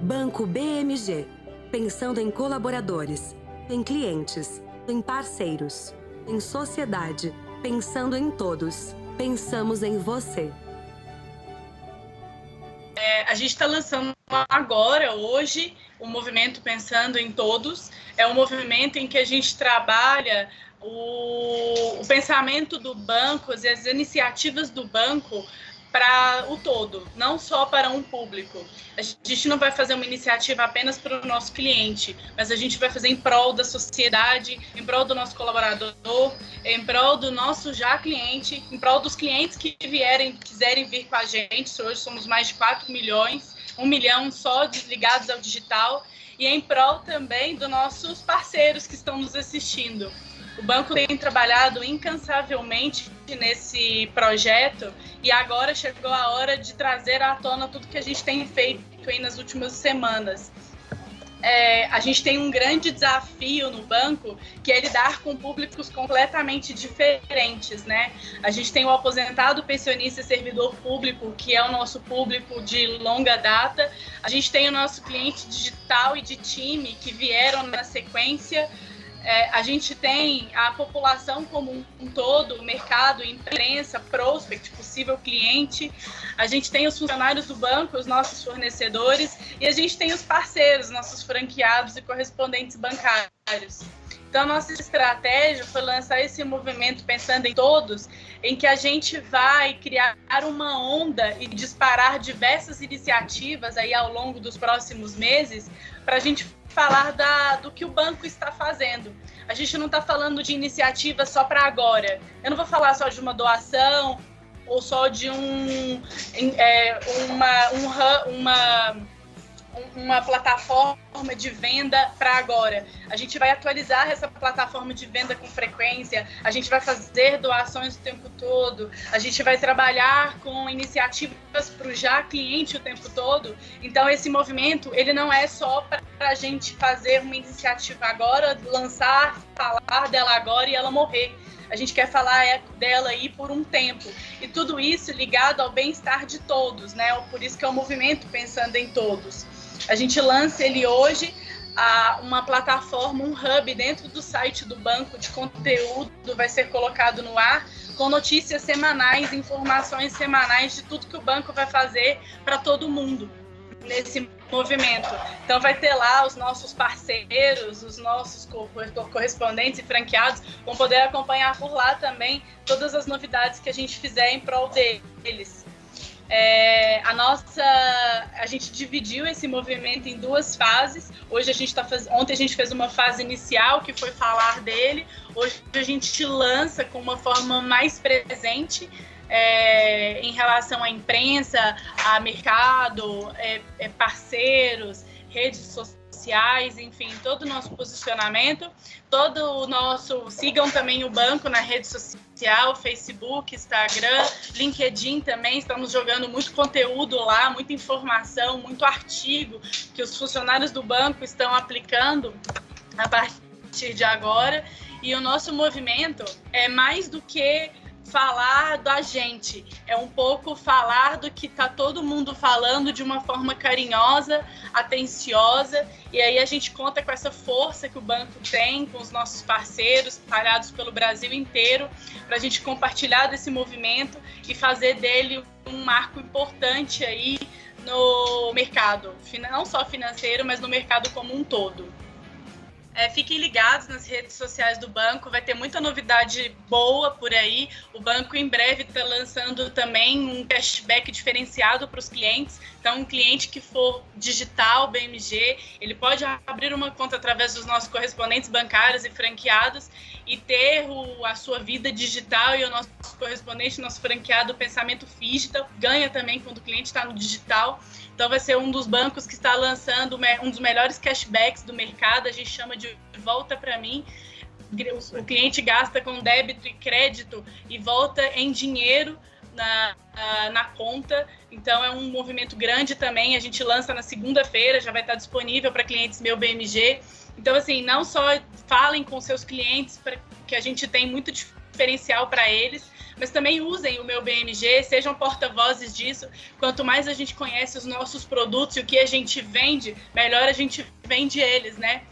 Banco BMG. Pensando em colaboradores, em clientes, em parceiros, em sociedade. Pensando em todos. Pensamos em você. A gente está lançando agora, hoje, o movimento Pensando em Todos. É um movimento em que a gente trabalha o pensamento do banco, as iniciativas do banco para o todo, não só para um público. A gente não vai fazer uma iniciativa apenas para o nosso cliente, mas a gente vai fazer em prol da sociedade, em prol do nosso colaborador, em prol do nosso já cliente, em prol dos clientes que quiserem vir com a gente. Hoje somos mais de 4 milhões, 1 milhão só ligados ao digital, e em prol também dos nossos parceiros que estão nos assistindo. O banco tem trabalhado incansavelmente nesse projeto e agora chegou a hora de trazer à tona tudo que a gente tem feito aí nas últimas semanas. A gente tem um grande desafio no banco, que é lidar com públicos completamente diferentes, né? A gente tem o aposentado, pensionista e servidor público, que é o nosso público de longa data. A gente tem o nosso cliente digital e de time, que vieram na sequência. A gente tem a população como um todo, o mercado, imprensa, prospect, possível cliente. A gente tem os funcionários do banco, os nossos fornecedores, e a gente tem os parceiros, nossos franqueados e correspondentes bancários. Então, a nossa estratégia foi lançar esse movimento Pensando em Todos, em que a gente vai criar uma onda e disparar diversas iniciativas aí ao longo dos próximos meses para a gente falar do que o banco está fazendo. A gente não está falando de iniciativa só para agora. Eu não vou falar só de uma doação ou só de uma plataforma de venda para agora. A gente vai atualizar essa plataforma de venda com frequência, a gente vai fazer doações o tempo todo, a gente vai trabalhar com iniciativas para o já cliente o tempo todo. Então, esse movimento, ele não é só para a gente fazer uma iniciativa agora, lançar, falar dela agora e ela morrer. A gente quer falar dela aí por um tempo. E tudo isso ligado ao bem-estar de todos, né? Por isso que é o movimento Pensando em Todos. A gente lança ele hoje, uma plataforma, um hub dentro do site do banco de conteúdo vai ser colocado no ar, com notícias semanais, informações semanais de tudo que o banco vai fazer para todo mundo nesse movimento. Então vai ter lá os nossos parceiros, os nossos correspondentes e franqueados vão poder acompanhar por lá também todas as novidades que a gente fizer em prol deles. A gente dividiu esse movimento em 2 fases. Ontem a gente fez uma fase inicial, que foi falar dele. Hoje a gente lança com uma forma mais presente em relação à imprensa, a mercado, parceiros, redes sociais, enfim, todo o nosso posicionamento, sigam também o banco na rede social, Facebook, Instagram, LinkedIn também, estamos jogando muito conteúdo lá, muita informação, muito artigo que os funcionários do banco estão aplicando a partir partir de agora. E o nosso movimento é mais do que falar da gente, é um pouco falar do que está todo mundo falando de uma forma carinhosa, atenciosa, e aí a gente conta com essa força que o banco tem, com os nossos parceiros espalhados pelo Brasil inteiro, para a gente compartilhar desse movimento e fazer dele um marco importante aí no mercado, não só financeiro, mas no mercado como um todo. Fiquem ligados nas redes sociais do banco, vai ter muita novidade boa por aí. O banco em breve está lançando também um cashback diferenciado para os clientes. Então, um cliente que for digital BMG, ele pode abrir uma conta através dos nossos correspondentes bancários e franqueados e ter a sua vida digital, e o nosso correspondente, nosso franqueado Pensamento Digital, ganha também quando o cliente está no digital. Então, vai ser um dos bancos que está lançando um dos melhores cashbacks do mercado, a gente chama de volta para mim. O cliente gasta com débito e crédito e volta em dinheiro na conta. Então, é um movimento grande também. A gente lança na segunda-feira, já vai estar disponível para clientes Meu BMG. Então, assim, não só falem com seus clientes, que a gente tem muito diferencial para eles, mas também usem o Meu BMG, sejam porta-vozes disso. Quanto mais a gente conhece os nossos produtos e o que a gente vende, melhor a gente vende eles, né?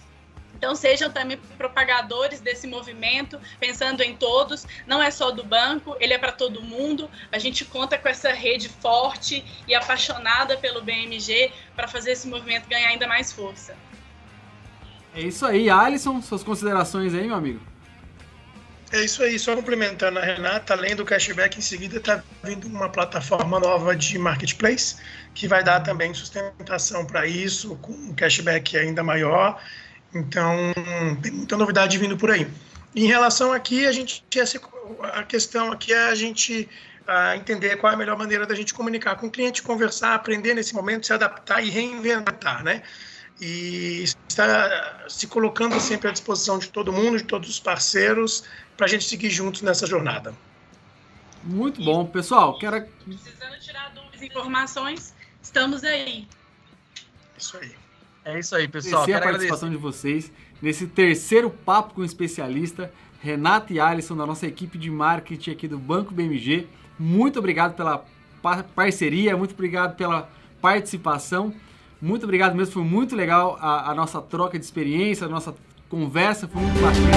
Então, sejam também propagadores desse movimento, pensando em todos. Não é só do banco, ele é para todo mundo. A gente conta com essa rede forte e apaixonada pelo BMG para fazer esse movimento ganhar ainda mais força. É isso aí. Alisson, suas considerações aí, meu amigo? É isso aí, só complementando a Renata, além do cashback, em seguida está vindo uma plataforma nova de marketplace, que vai dar também sustentação para isso, com um cashback ainda maior. Então, tem muita novidade vindo por aí. Em relação aqui, a questão aqui é a gente entender qual é a melhor maneira da gente comunicar com o cliente, conversar, aprender nesse momento, se adaptar e reinventar, né? E está se colocando sempre à disposição de todo mundo, de todos os parceiros, para a gente seguir juntos nessa jornada. Muito bom. Pessoal, precisando tirar dúvidas e informações, estamos aí. Isso aí. É isso aí, pessoal. Agradecer a participação de vocês nesse terceiro Papo com o Especialista, Renata e Alisson, da nossa equipe de marketing aqui do Banco BMG. Muito obrigado pela parceria, muito obrigado pela participação. Muito obrigado mesmo, foi muito legal a nossa troca de experiência, a nossa conversa, foi muito bacana.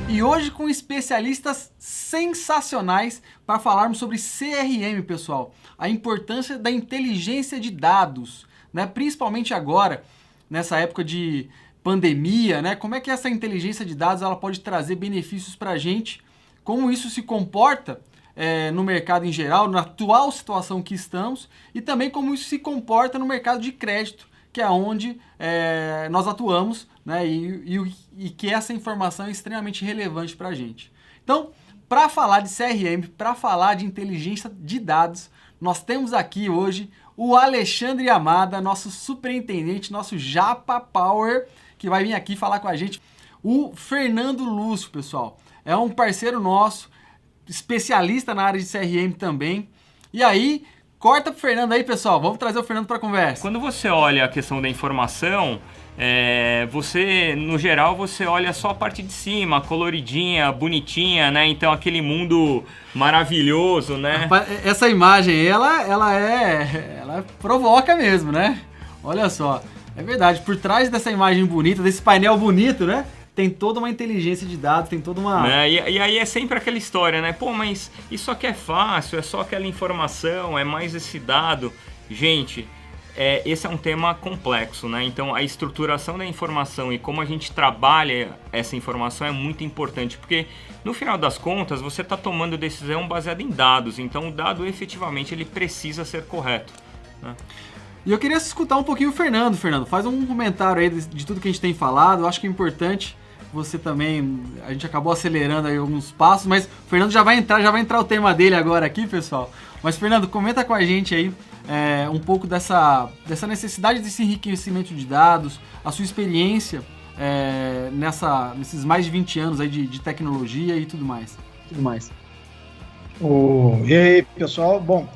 E hoje com especialistas sensacionais para falarmos sobre CRM, pessoal. A importância da inteligência de dados, né? Principalmente agora, nessa época de pandemia, né? Como é que essa inteligência de dados ela pode trazer benefícios para a gente? Como isso se comporta no mercado em geral, na atual situação que estamos, e também como isso se comporta no mercado de crédito, que é onde nós atuamos, né? E que essa informação é extremamente relevante para a gente. Então, para falar de CRM, para falar de inteligência de dados, nós temos aqui hoje o Alexandre Amada, nosso superintendente, nosso Japa Power, que vai vir aqui falar com a gente. O Fernando Lúcio, pessoal, é um parceiro nosso, especialista na área de CRM também. E aí, corta pro Fernando aí, pessoal. Vamos trazer o Fernando para a conversa. Quando você olha a questão da informação, você, no geral, você olha só a parte de cima, coloridinha, bonitinha, né? Então, aquele mundo maravilhoso, né? Essa imagem, ela provoca mesmo, né? Olha só, é verdade. Por trás dessa imagem bonita, desse painel bonito, né? Tem toda uma inteligência de dados, tem toda uma... E aí é sempre aquela história, né? Pô, mas isso aqui é fácil, é só aquela informação, é mais esse dado. Gente, esse é um tema complexo, né? Então, a estruturação da informação e como a gente trabalha essa informação é muito importante, porque no final das contas, você está tomando decisão baseada em dados, então o dado efetivamente ele precisa ser correto, né? E eu queria escutar um pouquinho o Fernando. Fernando, faz um comentário aí de tudo que a gente tem falado. Eu acho que é importante você também... A gente acabou acelerando aí alguns passos, mas o Fernando já vai entrar o tema dele agora aqui, pessoal. Mas, Fernando, comenta com a gente aí um pouco dessa necessidade desse enriquecimento de dados, a sua experiência nesses mais de 20 anos aí de tecnologia e tudo mais? E aí, pessoal? Bom,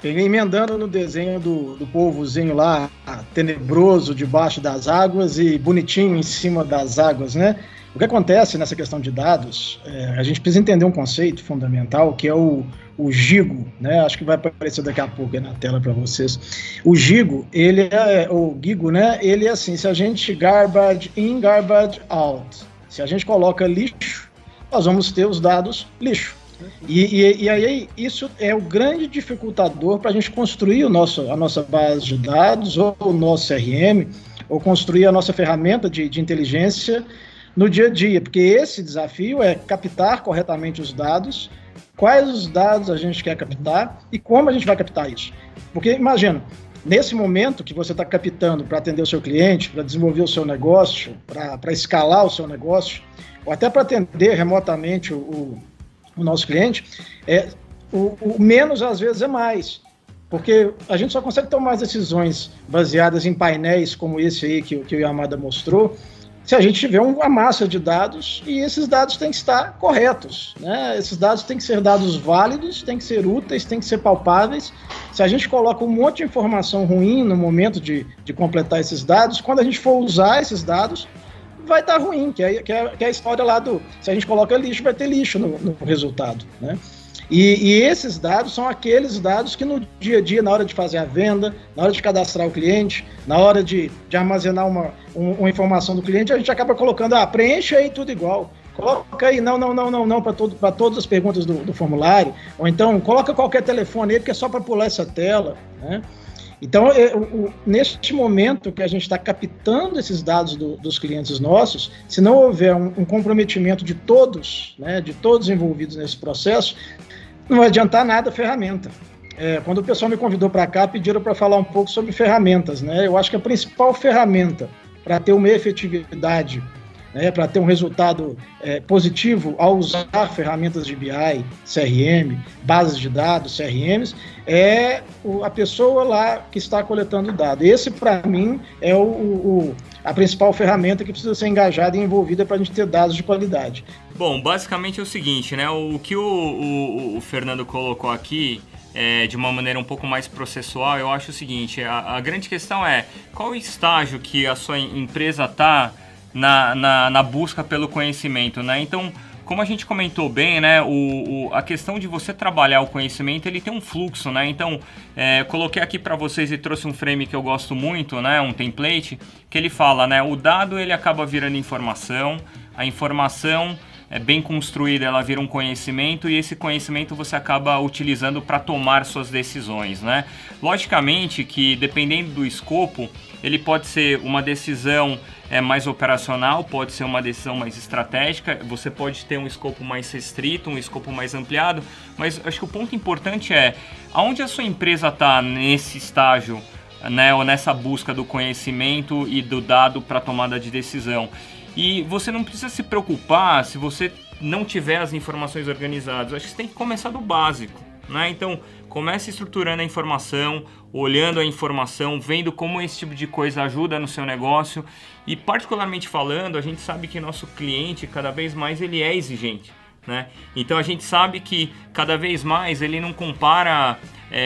emendando no desenho do povozinho lá, tenebroso debaixo das águas e bonitinho em cima das águas, né? O que acontece nessa questão de dados, a gente precisa entender um conceito fundamental, que é o GIGO, né? Acho que vai aparecer daqui a pouco aí na tela para vocês. O GIGO, o GIGO, né? Ele é assim, se a gente garbage in, garbage out, se a gente coloca lixo, nós vamos ter os dados lixo. E aí isso é o grande dificultador para a gente construir a nossa base de dados, ou o nosso CRM, ou construir a nossa ferramenta de inteligência no dia a dia, porque esse desafio é captar corretamente os dados, quais os dados a gente quer captar e como a gente vai captar isso. Porque imagina, nesse momento que você está captando para atender o seu cliente, para desenvolver o seu negócio, para escalar o seu negócio, ou até para atender remotamente o nosso cliente, o menos às vezes é mais, porque a gente só consegue tomar as decisões baseadas em painéis como esse aí que o Yamada mostrou, se a gente tiver uma massa de dados, e esses dados têm que estar corretos, né? Esses dados têm que ser dados válidos, têm que ser úteis, têm que ser palpáveis. Se a gente coloca um monte de informação ruim no momento de completar esses dados, quando a gente for usar esses dados, vai estar ruim, que é a história lá se a gente coloca lixo, vai ter lixo no resultado, né? E esses dados são aqueles dados que no dia a dia, na hora de fazer a venda, na hora de cadastrar o cliente, na hora de armazenar uma informação do cliente, a gente acaba colocando, preenche aí tudo igual, coloca aí, não, para todas as perguntas do formulário, ou então coloca qualquer telefone aí, porque é só para pular essa tela, né? Então, neste momento que a gente está captando esses dados dos clientes nossos, se não houver um comprometimento de todos, né, de todos envolvidos nesse processo, não vai adiantar nada a ferramenta. Quando o pessoal me convidou para cá, pediram para falar um pouco sobre ferramentas, né? Eu acho que a principal ferramenta para ter uma efetividade, né, para ter um resultado positivo ao usar ferramentas de BI, CRM, bases de dados, CRMs, é a pessoa lá que está coletando o dado. Esse, para mim, é a principal ferramenta que precisa ser engajada e envolvida para a gente ter dados de qualidade. Bom, basicamente é o seguinte, né? O que o Fernando colocou aqui, de uma maneira um pouco mais processual, eu acho o seguinte, a grande questão é qual o estágio que a sua empresa está na busca pelo conhecimento, né? Então, como a gente comentou bem, né, a questão de você trabalhar o conhecimento, ele tem um fluxo, né? Então, coloquei aqui para vocês e trouxe um frame que eu gosto muito, né, um template, que ele fala, né, o dado ele acaba virando informação, a informação bem construída, ela vira um conhecimento, e esse conhecimento você acaba utilizando para tomar suas decisões, né? Logicamente que, dependendo do escopo, ele pode ser uma decisão mais operacional, pode ser uma decisão mais estratégica, você pode ter um escopo mais restrito, um escopo mais ampliado, mas acho que o ponto importante é aonde a sua empresa está nesse estágio, né, ou nessa busca do conhecimento e do dado para tomada de decisão. E você não precisa se preocupar se você não tiver as informações organizadas. Acho que você tem que começar do básico, né? Então, comece estruturando a informação, olhando a informação, vendo como esse tipo de coisa ajuda no seu negócio. E, particularmente falando, a gente sabe que nosso cliente, cada vez mais, ele é exigente, né? Então, a gente sabe que, cada vez mais, ele não compara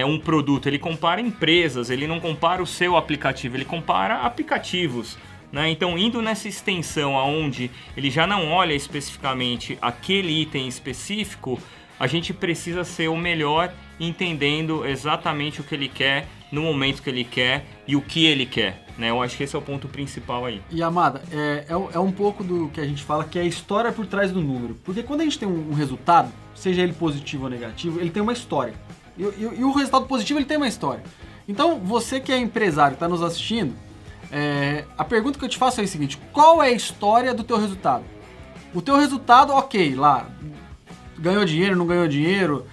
um produto, ele compara empresas, ele não compara o seu aplicativo, ele compara aplicativos, né? Então, indo nessa extensão aonde ele já não olha especificamente aquele item específico, a gente precisa ser o melhor entendendo exatamente o que ele quer, no momento que ele quer e o que ele quer, né? Eu acho que esse é o ponto principal aí. E, Amada, é um pouco do que a gente fala, que é a história por trás do número. Porque quando a gente tem um resultado, seja ele positivo ou negativo, ele tem uma história. E o resultado positivo, ele tem uma história. Então, você que é empresário, está nos assistindo, a pergunta que eu te faço é a seguinte: qual é a história do teu resultado? O teu resultado, ok, lá, ganhou dinheiro, não ganhou dinheiro,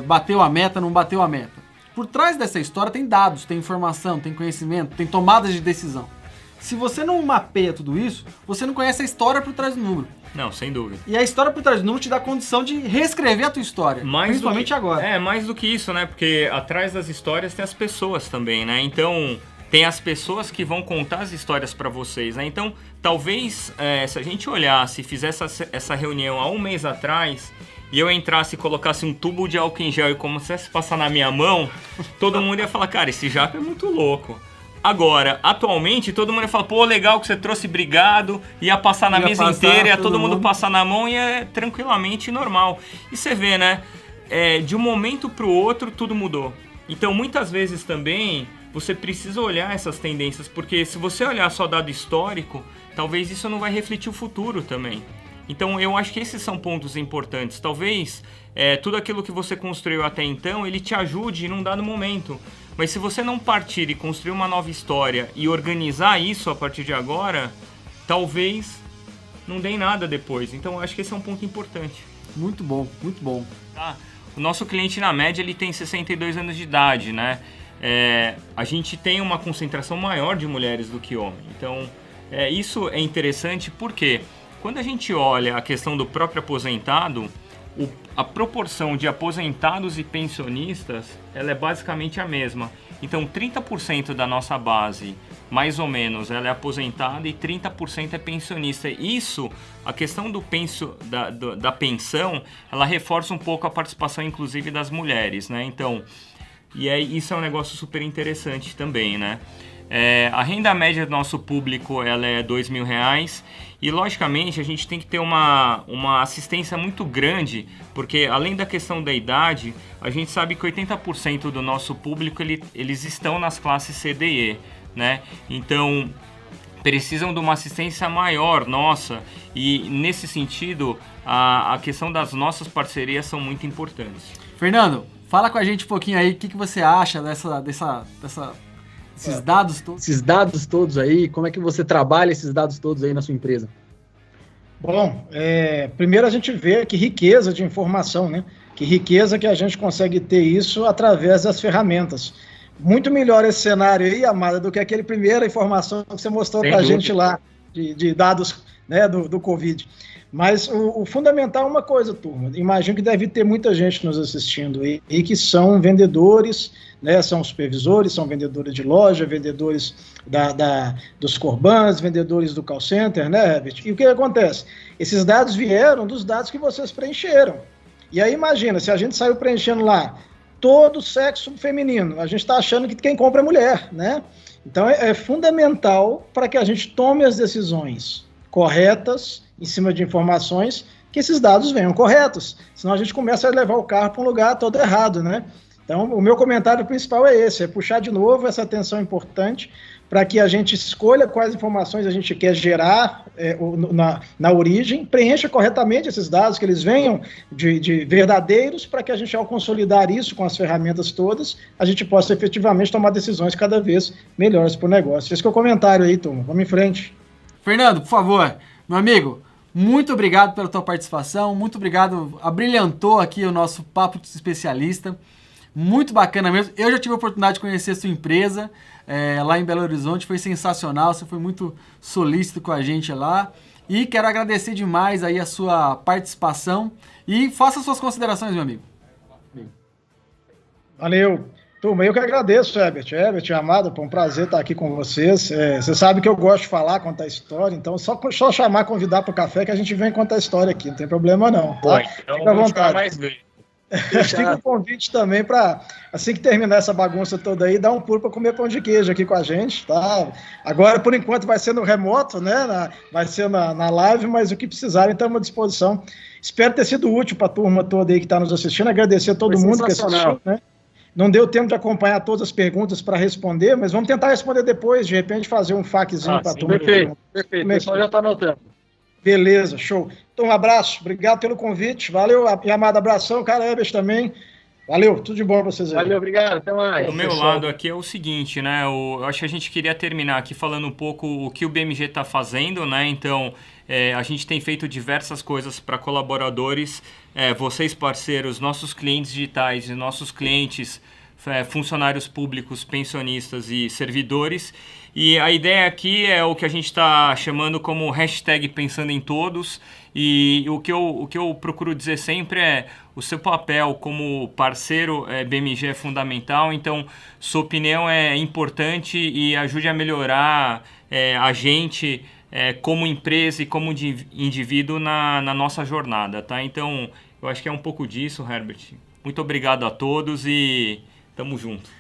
bateu a meta, não bateu a meta. Por trás dessa história tem dados, tem informação, tem conhecimento, tem tomadas de decisão. Se você não mapeia tudo isso, você não conhece a história por trás do número. Não, sem dúvida. E a história por trás do número te dá condição de reescrever a tua história, principalmente agora. Mais do que isso, né? Porque atrás das histórias tem as pessoas também, né? Então, tem as pessoas que vão contar as histórias para vocês, né? Então, talvez, se a gente olhasse e fizesse essa reunião há um mês atrás, e eu entrasse e colocasse um tubo de álcool em gel e começasse a passar na minha mão, todo mundo ia falar, cara, esse Japa é muito louco. Agora, atualmente, todo mundo ia falar, pô, legal que você trouxe, obrigado, ia passar na mesa inteira, ia todo mundo passar na mão e é tranquilamente normal. E você vê, né, de um momento pro outro, tudo mudou. Então, muitas vezes também, você precisa olhar essas tendências, porque se você olhar só dado histórico, talvez isso não vai refletir o futuro também. Então, eu acho que esses são pontos importantes. Talvez tudo aquilo que você construiu até então, ele te ajude num dado momento. Mas se você não partir e construir uma nova história e organizar isso a partir de agora, talvez não dê nada depois. Então, eu acho que esse é um ponto importante. Muito bom, muito bom. Tá? O nosso cliente, na média, ele tem 62 anos de idade, né? A gente tem uma concentração maior de mulheres do que homens. Então, isso é interessante porque quando a gente olha a questão do próprio aposentado, a proporção de aposentados e pensionistas, ela é basicamente a mesma. Então, 30% da nossa base, mais ou menos, ela é aposentada e 30% é pensionista. Isso, a questão da pensão, ela reforça um pouco a participação, inclusive, das mulheres, né? Então, isso é um negócio super interessante também, né? A renda média do nosso público, ela é R$2.000 e, logicamente, a gente tem que ter uma assistência muito grande, porque, além da questão da idade, a gente sabe que 80% do nosso público, eles estão nas classes C, D e E, né? Então, precisam de uma assistência maior nossa e, nesse sentido, a questão das nossas parcerias são muito importantes. Fernando, fala com a gente um pouquinho aí, o que você acha esses dados todos? Esses dados todos aí, como é que você trabalha esses dados todos aí na sua empresa? Bom, primeiro a gente vê que riqueza de informação, né? Que riqueza que a gente consegue ter isso através das ferramentas. Muito melhor esse cenário aí, Amada, do que aquele primeira informação que você mostrou para a gente lá, de dados, né, do Covid. Mas o fundamental é uma coisa, turma. Imagino que deve ter muita gente nos assistindo aí que são vendedores, né, são supervisores, são vendedores de loja, vendedores dos Corbans, vendedores do call center, né, Herbert? E o que acontece? Esses dados vieram dos dados que vocês preencheram. E aí imagina, se a gente saiu preenchendo lá todo o sexo feminino, a gente está achando que quem compra é mulher, né? Então é fundamental para que a gente tome as decisões corretas em cima de informações, que esses dados venham corretos, senão a gente começa a levar o carro para um lugar todo errado, né? Então, o meu comentário principal é esse, é puxar de novo essa atenção importante para que a gente escolha quais informações a gente quer gerar na origem, preencha corretamente esses dados, que eles venham de verdadeiros, para que a gente, ao consolidar isso com as ferramentas todas, a gente possa efetivamente tomar decisões cada vez melhores para o negócio. Esse que é o comentário aí, turma. Vamos em frente. Fernando, por favor, meu amigo, muito obrigado pela tua participação, muito obrigado, abrilhantou aqui o nosso Papo de Especialista, muito bacana mesmo. Eu já tive a oportunidade de conhecer a sua empresa lá em Belo Horizonte, foi sensacional, você foi muito solícito com a gente lá e quero agradecer demais aí a sua participação e faça suas considerações, meu amigo. Valeu. Turma, eu que agradeço, Herbert, Amada, foi um prazer estar aqui com vocês. Você sabe que eu gosto de falar, contar história, então só chamar, convidar para o café que a gente vem contar história aqui, não tem problema não. Tá? Bom, então fica à vontade. Mais bem. Fica o convite também para, assim que terminar essa bagunça toda aí, dar um pulo para comer pão de queijo aqui com a gente, tá? Agora, por enquanto, vai ser no remoto, né? Vai ser na live, mas o que precisarem, estamos à disposição. Espero ter sido útil para a turma toda aí que está nos assistindo, agradecer a todo mundo que assistiu, né? Não deu tempo de acompanhar todas as perguntas para responder, mas vamos tentar responder depois, de repente fazer um faquezinho para a turma. Perfeito, o pessoal já está anotando. Beleza, show. Então, um abraço, obrigado pelo convite, valeu, Amada, abração, cara, Herbert também, valeu, tudo de bom para vocês aí. Valeu, obrigado, até mais. Do meu lado aqui é o seguinte, né, eu acho que a gente queria terminar aqui falando um pouco o que o BMG está fazendo, né, então a gente tem feito diversas coisas para colaboradores, vocês parceiros, nossos clientes digitais e nossos clientes, funcionários públicos, pensionistas e servidores. E a ideia aqui é o que a gente está chamando como hashtag Pensando em Todos. E o que eu procuro dizer sempre é o seu papel como parceiro BMG é fundamental, então sua opinião é importante e ajude a melhorar a gente como empresa e como indivíduo na nossa jornada, tá? Então, eu acho que é um pouco disso, Herbert. Muito obrigado a todos e tamo junto.